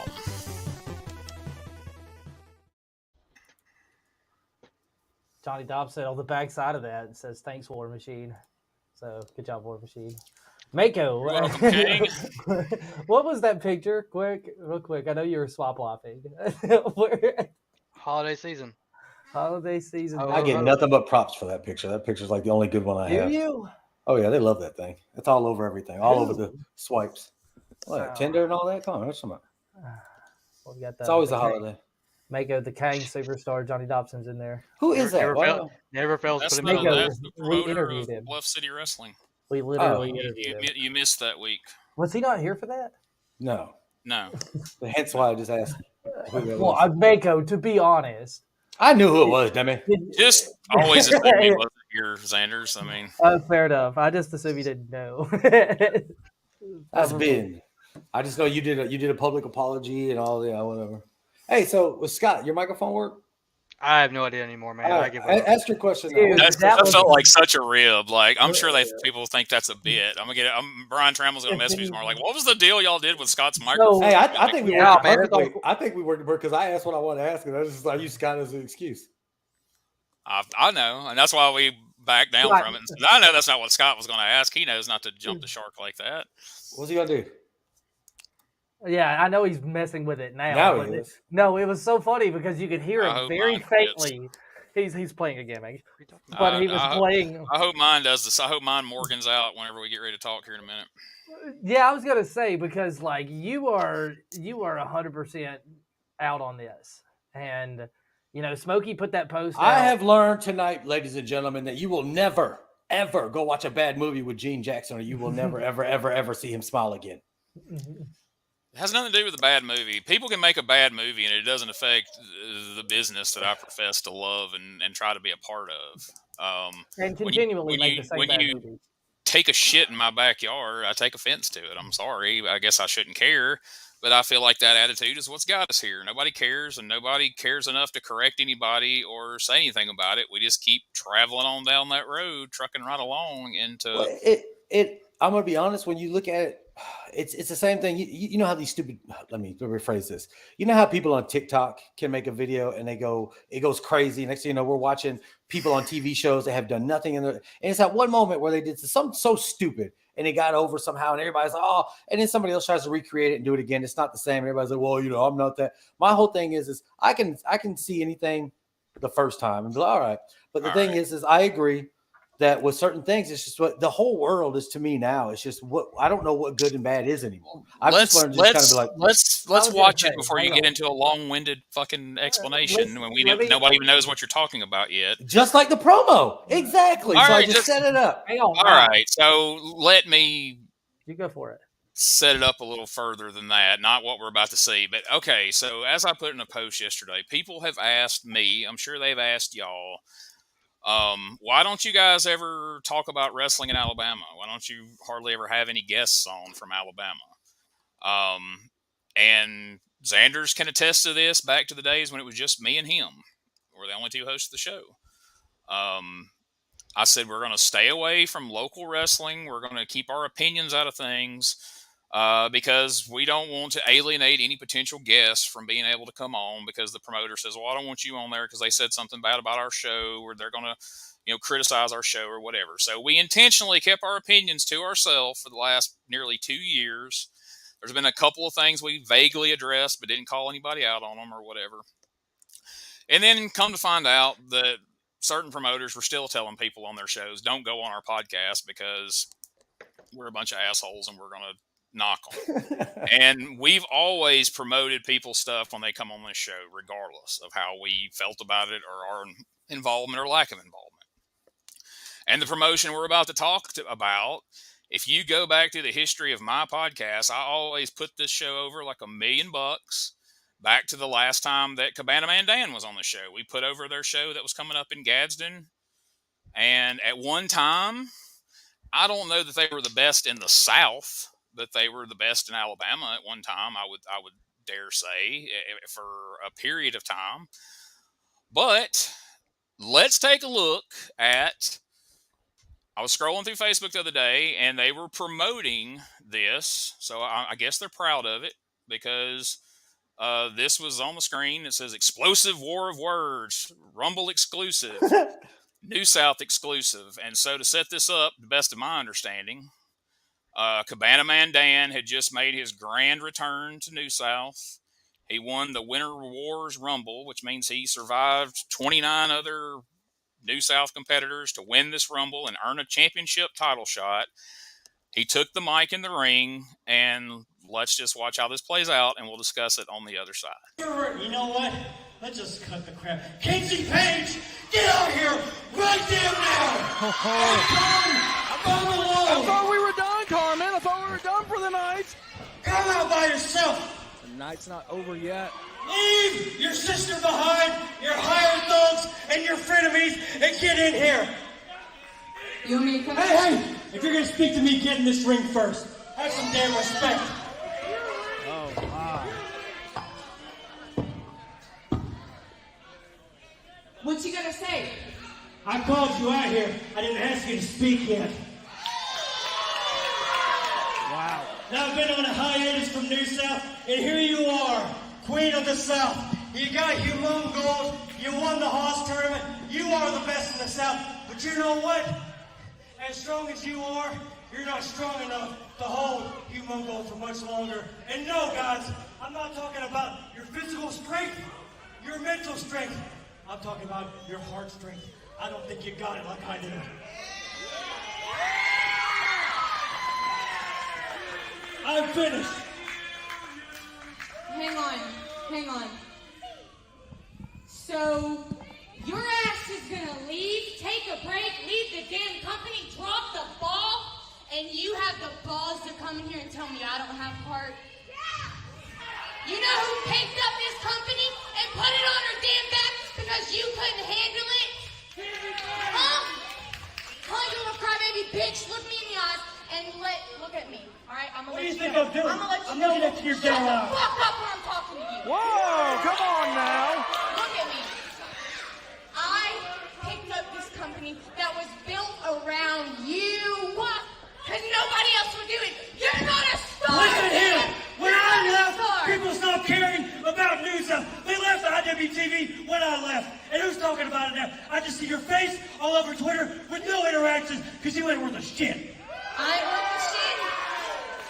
Johnny Dobson on the back side of that it says, thanks, War Machine. So, good job, War Machine. Mako. Welcome, King. What was that picture? Real quick. I know you were swap laughing. Holiday season. Holiday season. I get nothing but props for that picture. That picture's like the only good one I have. Do you? Oh, yeah, they love that thing. It's all over everything, all over the swipes. What, Tinder and all that? Come on, there's some. Well, we got it's always a holiday. Mako, the Kane superstar, Johnny Dobson's in there. Who is that? Never fails That's to the Mako. We promoter interviewed of him. Bluff City Wrestling. We literally interviewed him. You missed that week. Was he not here for that? No. Hence why I just asked. Well, Mako, to be honest. I knew who it was, Demi. Just always assume he wasn't here, Xanders. I mean. Fair enough. I just assumed you didn't know. That's big. I just know you did a public apology and all, whatever. Hey, so with Scott, your microphone work? I have no idea anymore, man. Ask your question. Dude, that felt like such a rib. Like, I'm sure people think that's a bit. Brian Trammell's gonna mess with me tomorrow. Like, what was the deal y'all did with Scott's microphone? Hey, I think we worked perfectly. I think we worked because I asked what I wanted to ask, and I used Scott as an excuse. I know, and that's why we backed down from it. And I know that's not what Scott was going to ask. He knows not to jump the shark like that. What's he gonna do? Yeah, I know he's messing with it now. No, it was so funny because you could hear him very faintly. He's playing a gimmick, but he was playing. I hope mine does this. I hope mine Morgan's out whenever we get ready to talk here in a minute. Yeah, I was gonna say because like you are 100% out on this, and Smokey put that post. I have learned tonight, ladies and gentlemen, that you will never ever go watch a bad movie with Gene Jackson, or you will never ever ever ever see him smile again. It has nothing to do with a bad movie. People can make a bad movie, and it doesn't affect the business that I profess to love and try to be a part of. And continually make the same bad movie. Take a shit in my backyard, I take offense to it. I'm sorry. I guess I shouldn't care, but I feel like that attitude is what's got us here. Nobody cares, and nobody cares enough to correct anybody or say anything about it. We just keep traveling on down that road, trucking right along into I'm gonna be honest. When you look at it, it's the same thing. You know how these stupid. Let me rephrase this. You know how people on TikTok can make a video and it goes crazy. Next thing you know, we're watching people on TV shows that have done nothing and it's that one moment where they did something so stupid and it got over somehow, and everybody's like, oh, and then somebody else tries to recreate it and do it again. It's not the same. Everybody's like, well, I'm not that. My whole thing is I can see anything the first time and be like, all right. But the thing is I agree that with certain things, it's just what the whole world is to me now. It's just what I don't know what good and bad is anymore. Let's watch it before you get into a long-winded fucking explanation when nobody even knows what you're talking about yet. Just like the promo, exactly. All so right, I just set it up. Hang on. All right, so let me. You go for it. Set it up a little further than that, not what we're about to see. But okay, so as I put in a post yesterday, people have asked me, I'm sure they've asked y'all, Why don't you guys ever talk about wrestling in Alabama? Why don't you hardly ever have any guests on from Alabama? And Xanders can attest to this, back to the days when it was just me and him. We're the only two hosts of the show. I said, we're going to stay away from local wrestling. We're going to keep our opinions out of things because we don't want to alienate any potential guests from being able to come on, because the promoter says, well, I don't want you on there because they said something bad about our show, or they're going to, criticize our show or whatever. So we intentionally kept our opinions to ourselves for the last nearly 2 years. There's been a couple of things we vaguely addressed, but didn't call anybody out on them or whatever. And then come to find out that certain promoters were still telling people on their shows, don't go on our podcast because we're a bunch of assholes and we're going to knock them. And we've always promoted people's stuff when they come on this show, regardless of how we felt about it or our involvement or lack of involvement. And the promotion we're about to talk about, if you go back to the history of my podcast, I always put this show over like $1 million. Back to the last time that Cabana Man Dan was on the show. We put over their show that was coming up in Gadsden. And at one time, I don't know that they were the best in the South, but they were the best in Alabama at one time, I would dare say, for a period of time. But let's take a look at, I was scrolling through Facebook the other day, and they were promoting this. So I guess they're proud of it, because this was on the screen. It says Explosive War of Words, Rumble exclusive, New South exclusive. And so to set this up, the best of my understanding, Cabana Man Dan had just made his grand return to New South. He won the Winter Wars Rumble, which means he survived 29 other New South competitors to win this Rumble and earn a championship title shot. He took the mic in the ring, and let's just watch how this plays out, and we'll discuss it on the other side. You know what? Let's just cut the crap. Casey Page, get out here right damn now! I'm alone! I thought we were done, Carmen. I thought we were done for the night. Come out by yourself. The night's not over yet. Leave your sister behind, your hired thugs, and your frenemies, and get in here. You want me to come? Hey! If you're gonna speak to me, get in this ring first. Have some damn respect. Oh, wow. What you gonna say? I called you out here. I didn't ask you to speak yet. Wow. Now I've been on a hiatus from New South, and here you are, Queen of the South. You got humongous gold. You won the Haas tournament. You are the best in the South. But you know what? As strong as you are, you're not strong enough to hold humongous for much longer. And no, guys, I'm not talking about your physical strength, your mental strength. I'm talking about your heart strength. I don't think you got it like I do. I'm finished. Hang on. So, your ass is gonna leave, take a break, leave the damn company, drop the ball, and you have the balls to come in here and tell me I don't have heart? You know who picked up this company and put it on her damn back because you couldn't handle it? Huh? Call you a crybaby bitch, look me in the eyes, and look at me, alright? What do you think I'm doing? I'm looking at your damn eyes. Shut the fuck up when I'm talking to you. Whoa, come on now. Look at me. I picked up this company that was built around you. Because nobody else would do it. You're not a star. Listen here. When I left, Star. people stopped caring about New South. They left the IWTV when I left. And who's talking about it now? I just see your face all over Twitter with no interactions because you ain't worth a shit. I ain't worth a shit.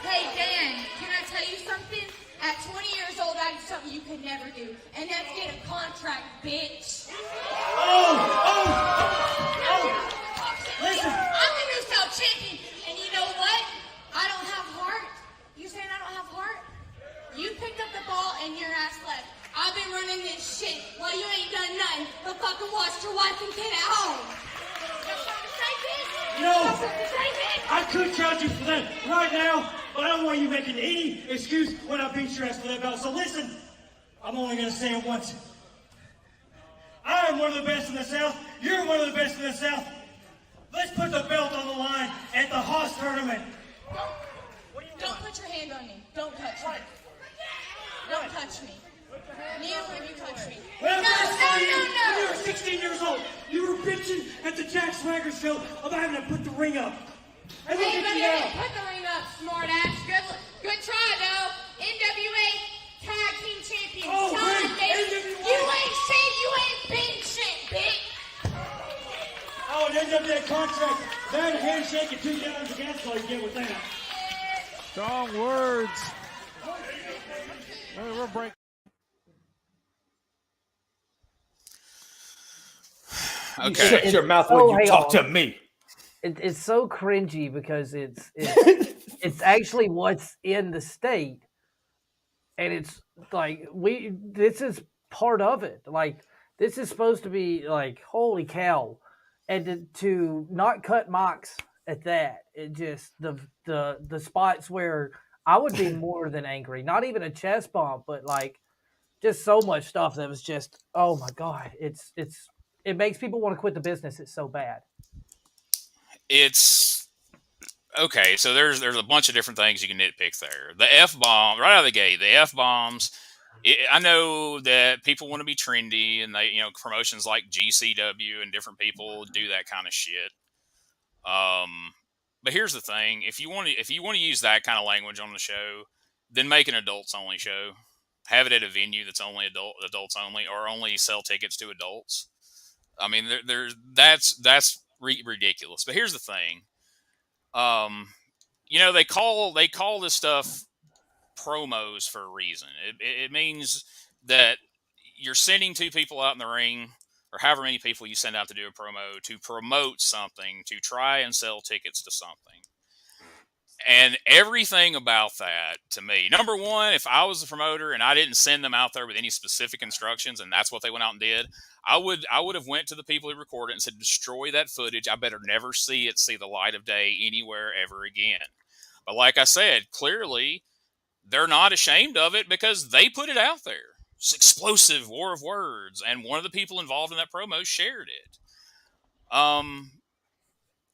Hey, Dan, can I tell you something? At 20 years old, I did something you could never do. And that's get a contract, bitch. Listen. I'm the New South champion. And you know what? I don't have heart. You saying I don't have heart? You picked up the ball and your ass left. I've been running this shit while you ain't done nothing but fucking watched your wife and kid at home. Got something to say, bitch? No. Got something to say, bitch? I could charge you for that right now, but I don't want you making any excuse when I beat your ass for that belt. So listen, I'm only going to say it once. I I'm one of the best in the South. You're one of the best in the South. Let's put the belt on the line at the Haas tournament. Don't put your hand on me. Don't touch me. Don't touch me. Neither of you touch me. Well, No. When you were 16 years old, you were bitching at the Jack Swagger show about having to put the ring up. And look Hey, at but you you now. didn't put the ring up, smart ass. Good try, though. NWA Tag Team Champions. Oh, Time, great. baby. NWA. You ain't shit. You ain't been shit, bitch. Oh, and NWA contract. That handshake and 2 gallons of gas you get with that. Strong words. We're breaking. Okay. Shut your mouth when you talk to me. It's so cringy because it's actually what's in the state, and it's like this is part of it. Like this is supposed to be like holy cow, and to not cut mocks at that, it just the spots where I would be more than angry. Not even a chest bump, but like just so much stuff that was just oh my god. It makes people want to quit the business. It's so bad. It's okay. So there's a bunch of different things you can nitpick there. The F-bomb right out of the gate. The F-bombs. I know that people want to be trendy, and they promotions like GCW and different people do that kind of shit. But here's the thing: if you want to use that kind of language on the show, then make an adults only show. Have it at a venue that's only adults only, or only sell tickets to adults. I mean, that's ridiculous. But here's the thing: they call this stuff promos for a reason. It means that you're sending 2 people out in the ring, or however many people you send out to do a promo, to promote something, to try and sell tickets to something. And everything about that, to me, number one, if I was the promoter and I didn't send them out there with any specific instructions, and that's what they went out and did, I would have went to the people who recorded it and said, destroy that footage. I better never see the light of day anywhere ever again. But like I said, clearly they're not ashamed of it because they put it out there. It's explosive war of words, and one of the people involved in that promo shared it.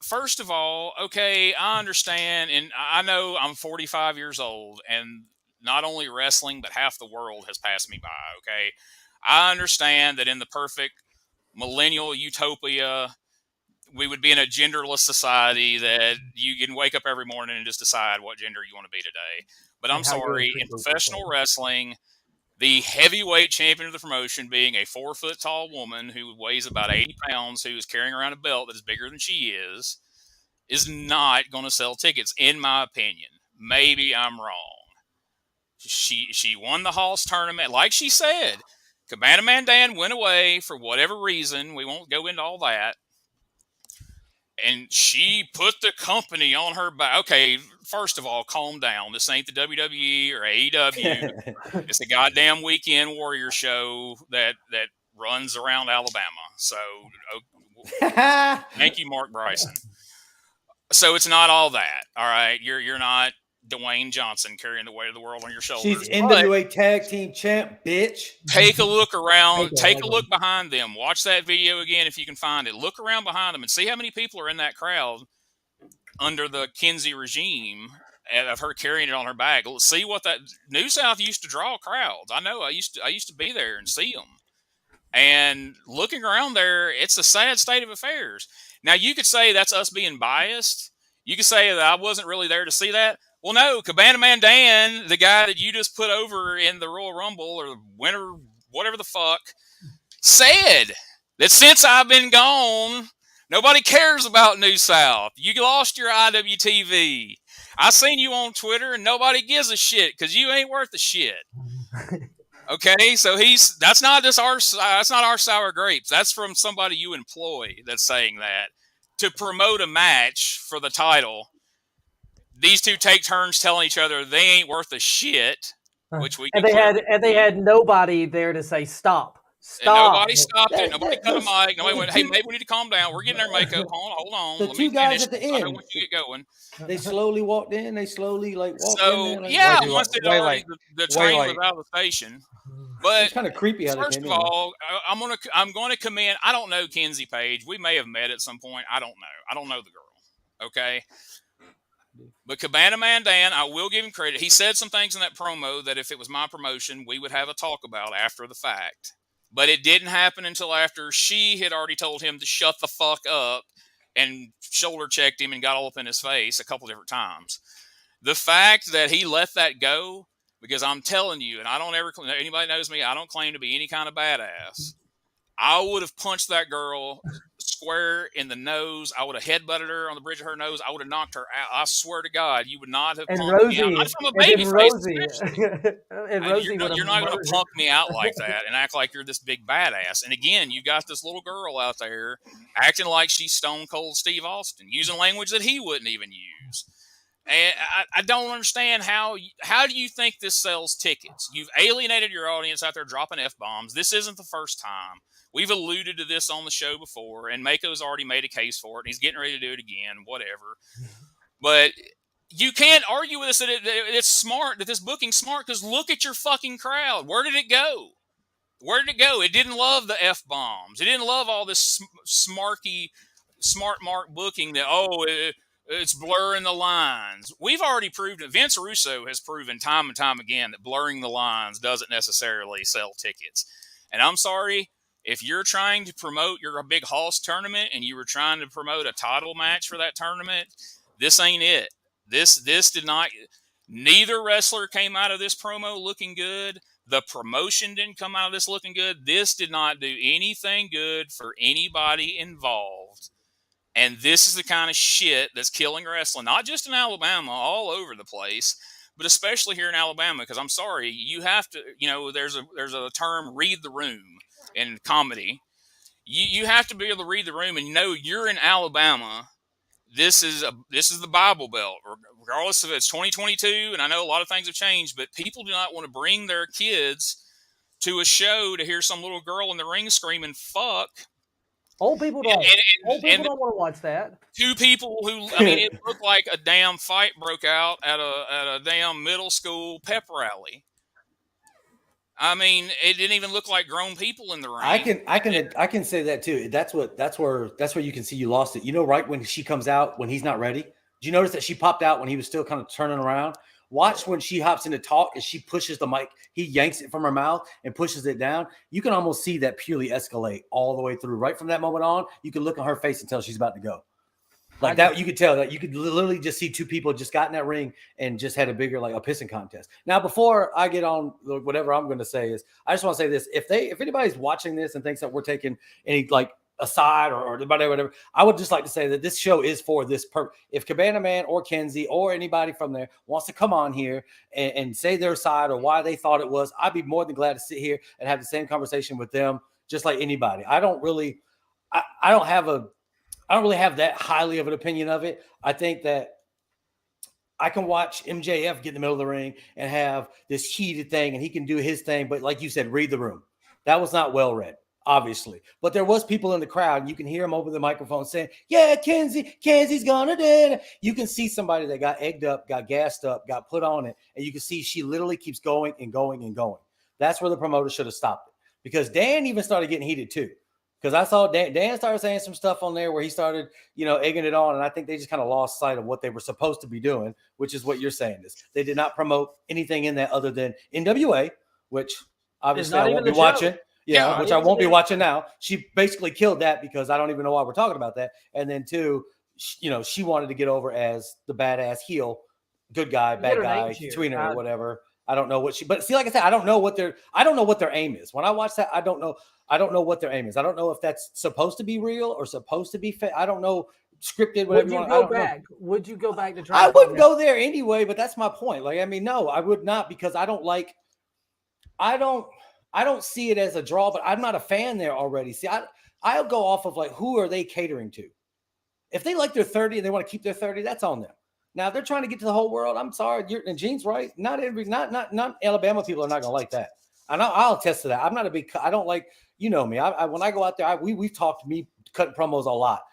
First of all, okay, I understand, and I know I'm 45 years old, and not only wrestling, but half the world has passed me by, okay? I understand that in the perfect millennial utopia, we would be in a genderless society that you can wake up every morning and just decide what gender you want to be today. But I'm sorry, in professional wrestling, the heavyweight champion of the promotion being a 4-foot tall woman who weighs about 80 pounds, who is carrying around a belt that is bigger than she is not going to sell tickets, in my opinion. Maybe I'm wrong. She won the Halls tournament. Like she said, Cabana Man Dan went away for whatever reason. We won't go into all that. And she put the company on her back. Okay, first of all, calm down. This ain't the WWE or AEW. It's a goddamn weekend warrior show that runs around Alabama. So, thank you, Mark Bryson. So it's not all that. All right, you're not Dwayne Johnson carrying the weight of the world on your shoulders. She's NWA Tag Team Champ, bitch. Take a look around. Take a look behind them. Watch that video again if you can find it. Look around behind them and see how many people are in that crowd under the Kinsey regime of her carrying it on her back. See what that New South used to draw crowds. I know. I used to be there and see them. And looking around there, it's a sad state of affairs. Now, you could say that's us being biased. You could say that I wasn't really there to see that. Well, no, Cabana Man Dan, the guy that you just put over in the Royal Rumble or winter, whatever the fuck, said that since I've been gone, nobody cares about New South. You lost your IWTV. I seen you on Twitter, and nobody gives a shit because you ain't worth a shit. Okay, so that's not our sour grapes. That's from somebody you employ that's saying that to promote a match for the title. These two take turns telling each other they ain't worth a shit, which we and they had nobody there to say stop. And nobody stopped it. Nobody cut a mic. Nobody went, hey, maybe we need to calm down. We're getting our makeup. Hold on. The two guys at the end. I don't want you to get going. They slowly walked in. They slowly walked in there. Yeah, once the train was out of the station. But it's kind of creepy. First of all, I'm gonna commend. I don't know Kenzie Page. We may have met at some point. I don't know. I don't know the girl. Okay. But Cabana Man Dan, I will give him credit. He said some things in that promo that if it was my promotion, we would have a talk about after the fact. But it didn't happen until after she had already told him to shut the fuck up and shoulder checked him and got all up in his face a couple different times. The fact that he let that go, because I'm telling you, and I don't ever, anybody knows me, I don't claim to be any kind of badass. I would have punched that girl square in the nose. I would have headbutted her on the bridge of her nose. I would have knocked her out. I swear to God, you would not have punked me out. Not from a baby face. You're not going to punk me out like that and act like you're this big badass. And again, you got this little girl out there acting like she's Stone Cold Steve Austin, using language that he wouldn't even use. And I don't understand how do you think this sells tickets? You've alienated your audience out there dropping F-bombs. This isn't the first time. We've alluded to this on the show before, and Mako's already made a case for it, and he's getting ready to do it again, whatever. But you can't argue with us that it's smart, that this booking's smart, because look at your fucking crowd. Where did it go? Where did it go? It didn't love the F-bombs. It didn't love all this smart mark booking that, it's blurring the lines. We've already proved it. Vince Russo has proven time and time again that blurring the lines doesn't necessarily sell tickets. And I'm sorry, if you're trying to promote your big Hoss tournament and you were trying to promote a title match for that tournament, this ain't it. This did not. Neither wrestler came out of this promo looking good. The promotion didn't come out of this looking good. This did not do anything good for anybody involved. And this is the kind of shit that's killing wrestling, not just in Alabama, all over the place, but especially here in Alabama. Because I'm sorry, you have to, there's a term, read the room in comedy. You have to be able to read the room and you're in Alabama. This is the Bible Belt, regardless if it's 2022. And I know a lot of things have changed, but people do not want to bring their kids to a show to hear some little girl in the ring screaming "fuck." Old people don't. Old people don't want to watch that. Two people who, it looked like a damn fight broke out at a damn middle school pep rally. It didn't even look like grown people in the ring. I can say that too. That's where you can see you lost it. Right when she comes out when he's not ready. Did you notice that she popped out when he was still kind of turning around? Watch when she hops in to talk and she pushes the mic. He yanks it from her mouth and pushes it down. You can almost see that purely escalate all the way through. Right from that moment on, you can look at her face and tell she's about to go. Like that, you could tell that you could literally just see two people just got in that ring and just had a bigger, like a pissing contest. Now, before I get on whatever I'm going to say is, I just want to say this. If anybody's watching this and thinks that we're taking any aside or whatever, I would just like to say that this show is for this purpose. If Cabana Man or Kenzie or anybody from there wants to come on here and say their side or why they thought it was, I'd be more than glad to sit here and have the same conversation with them, just like anybody. I don't really have that highly of an opinion of it. I think that I can watch MJF get in the middle of the ring and have this heated thing and he can do his thing. But like you said, read the room. That was not well read, obviously. But there was people in the crowd and you can hear them over the microphone saying, yeah, Kenzie's gonna do it. You can see somebody that got egged up, got gassed up, got put on it. And you can see she literally keeps going and going and going. That's where the promoter should have stopped it. Because Dan even started getting heated too. Because I saw Dan started saying some stuff on there where he started, egging it on. And I think they just kind of lost sight of what they were supposed to be doing, which is what you're saying is they did not promote anything in that other than NWA, which obviously I won't be watching. Yeah, which I won't be watching now. She basically killed that because I don't even know why we're talking about that. And then two, she wanted to get over as the badass heel, good guy, bad guy, tweener or whatever. I don't know but see, like I said, I don't know what their aim is. When I watch that, I don't know what their aim is. I don't know if that's supposed to be real or supposed to be fake. I don't know, scripted, whatever you want. Would you go back to try? I wouldn't go there anyway, but that's my point. No, I would not, because I don't see it as a draw, but I'm not a fan there already. See, I'll go off of who are they catering to? If they like their 30 and they want to keep their 30, that's on them. Now, if they're trying to get to the whole world, I'm sorry, and Gene's right. Not Alabama people are not gonna like that. And I'll attest to that. I'm not a big. I don't like. You know me. When I go out there, we've talked me cutting promos a lot.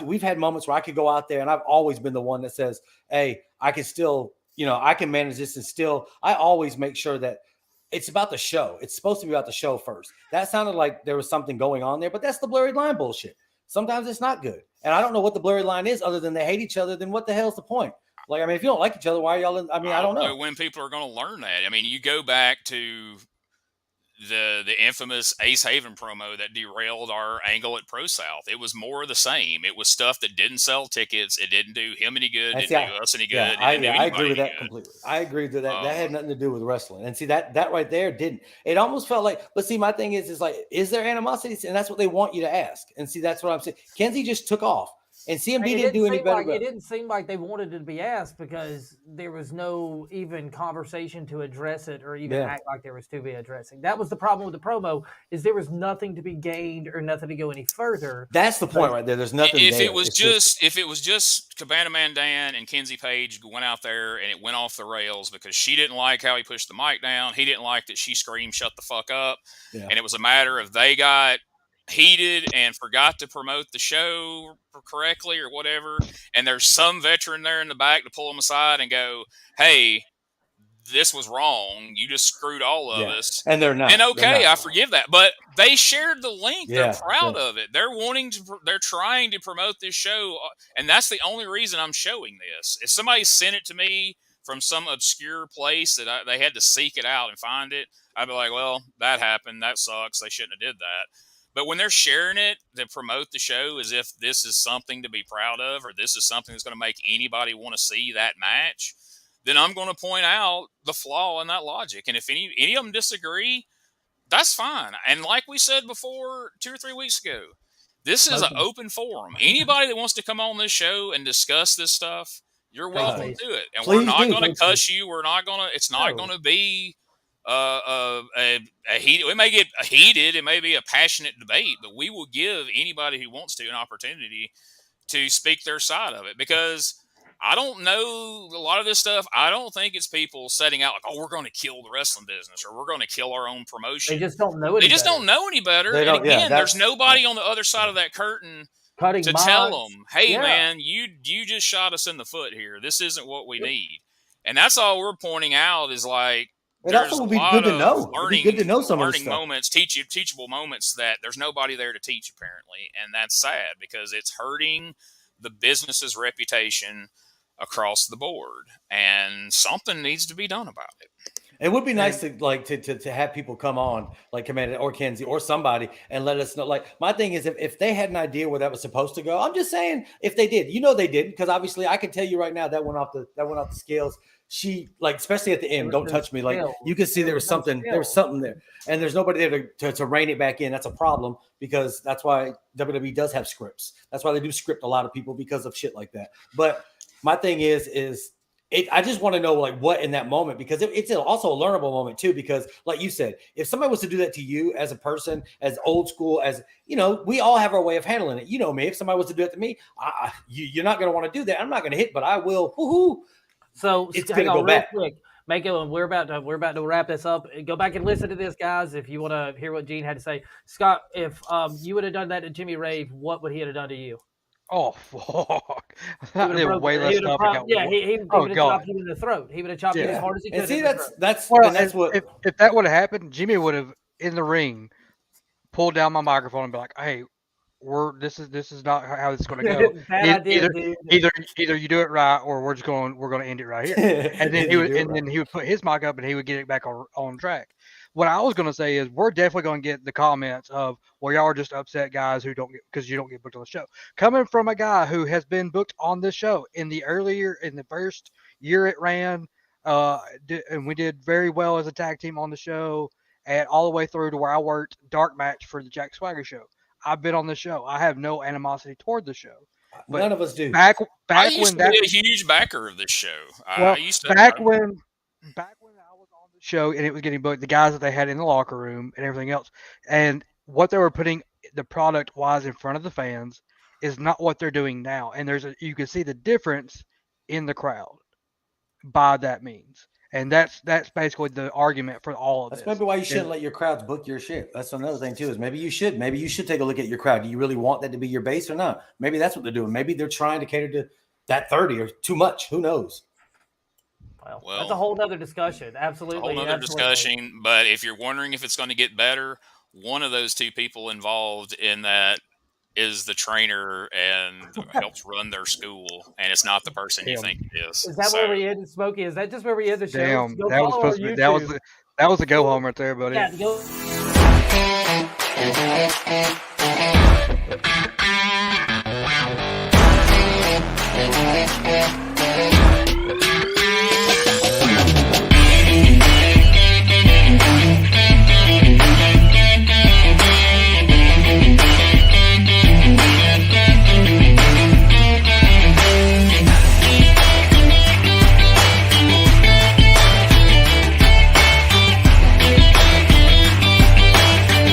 We've had moments where I could go out there, and I've always been the one that says, "Hey, I can still, I can manage this," and still, I always make sure that it's about the show. It's supposed to be about the show first. That sounded like there was something going on there, but that's the blurry line bullshit. Sometimes it's not good. And I don't know what the blurry line is other than they hate each other. Then what the hell's the point? Like, I mean, if you don't like each other, why are y'all in? I mean, I don't know when people are going to learn that. I mean, you go back to the infamous Ace Haven promo that derailed our angle at Pro South. It was more of the same. It was stuff that didn't sell tickets. It didn't do him any good. Didn't do us any good. I agree with that completely. I agree with that. That had nothing to do with wrestling. And see, that right there didn't. It almost felt like, but see, my thing is like, is there animosity? And that's what they want you to ask. And see, that's what I'm saying. Kenzie just took off. And CMB didn't do any better. It didn't seem like they wanted it to be asked because there was no even conversation to address it or even act like there was to be addressing. That was the problem with the promo, is there was nothing to be gained or nothing to go any further. That's the point right there. There's nothing if there. If it was just Cabana Man Dan and Kenzie Page went out there and it went off the rails because she didn't like how he pushed the mic down, he didn't like that she screamed "shut the fuck up," and it was a matter of they got heated and forgot to promote the show correctly or whatever, and there's some veteran there in the back to pull them aside and go, "Hey, this was wrong. You just screwed all of us." And they're not. And okay, I forgive that. But they shared the link. Yeah, they're proud of it. They're trying to promote this show, and that's the only reason I'm showing this. If somebody sent it to me from some obscure place that they had to seek it out and find it, I'd be like, well, that happened. That sucks. They shouldn't have did that. But when they're sharing it to promote the show as if this is something to be proud of or this is something that's going to make anybody want to see that match, then I'm going to point out the flaw in that logic. And if any of them disagree, that's fine. And like we said before 2 or 3 weeks ago, this is an open forum. Anybody that wants to come on this show and discuss this stuff, you're welcome to do it. And we're not going to cuss you. We're not going to. It's not going to be a heated. It may get heated. It may be a passionate debate, but we will give anybody who wants to an opportunity to speak their side of it, because I don't know a lot of this stuff. I don't think it's people setting out like, oh, we're going to kill the wrestling business or we're going to kill our own promotion. They just don't know any better. And again, there's nobody on the other side of that curtain to tell them, hey, man, you just shot us in the foot here. This isn't what we need. And that's all we're pointing out is like, it also would be good to know. It'd be good to know some of this stuff. Moments, teachable moments that there's nobody there to teach, apparently. And that's sad because it's hurting the business's reputation across the board. And something needs to be done about it. It would be nice to have people come on, like Commander or Kenzie or somebody, and let us know. Like, my thing is, if they had an idea where that was supposed to go, I'm just saying, if they did, they didn't, because obviously I can tell you right now that went off the scales. She, like, especially at the end, don't touch me. Like, you can see there was something there, and there's nobody there to rein it back in. That's a problem, because that's why WWE does have scripts. That's why they do script a lot of people, because of shit like that. But my thing is I just want to know, like, what in that moment, because it's also a learnable moment too, because like you said, if somebody was to do that to you as a person, as old school, as we all have our way of handling it. Me, if somebody was to do it to me, you're not going to want to do that. I'm not going to hit, but I will. Woohoo. So it's going to go back. Quick. We're about to wrap this up. Go back and listen to this, guys, if you want to hear what Gene had to say. Scott, if you would have done that to Jimmy Rave, what would he have done to you? Oh, fuck. That did way less stuff. He would have chopped you in the throat. He would have chopped you as hard as he could. And see, that's what. If that would have happened, Jimmy would have, in the ring, pulled down my microphone and be like, hey, this is not how this is going to go. Either you do it right, or we're going to end it right here. And then he would put his mic up and he would get it back on track. What I was going to say is we're definitely going to get the comments of, well, y'all are just upset guys because you don't get booked on the show. Coming from a guy who has been booked on this show in the first year it ran, and we did very well as a tag team on the show, and all the way through to where I worked dark match for the Jack Swagger show. I've been on the show. I have no animosity toward the show. But none of us do. I used to be a huge backer of this show. Back when I was on the show and it was getting booked, the guys that they had in the locker room and everything else, and what they were putting the product wise in front of the fans is not what they're doing now. And you can see the difference in the crowd by that means. And that's basically the argument for all of this. That's maybe why you shouldn't let your crowds book your shit. That's another thing too, is maybe you should take a look at your crowd. Do you really want that to be your base or not? Maybe that's what they're doing. Maybe they're trying to cater to that 30 or too much. Who knows? Well, that's a whole other discussion. Absolutely. A whole other discussion. But if you're wondering if it's going to get better, one of those two people involved in that is the trainer and helps run their school, and it's not the person you think it is. Is that where we ended, Smokey? Is that just where we end the show? Damn, that was supposed to be, that was a go home right there, buddy. Yeah, go.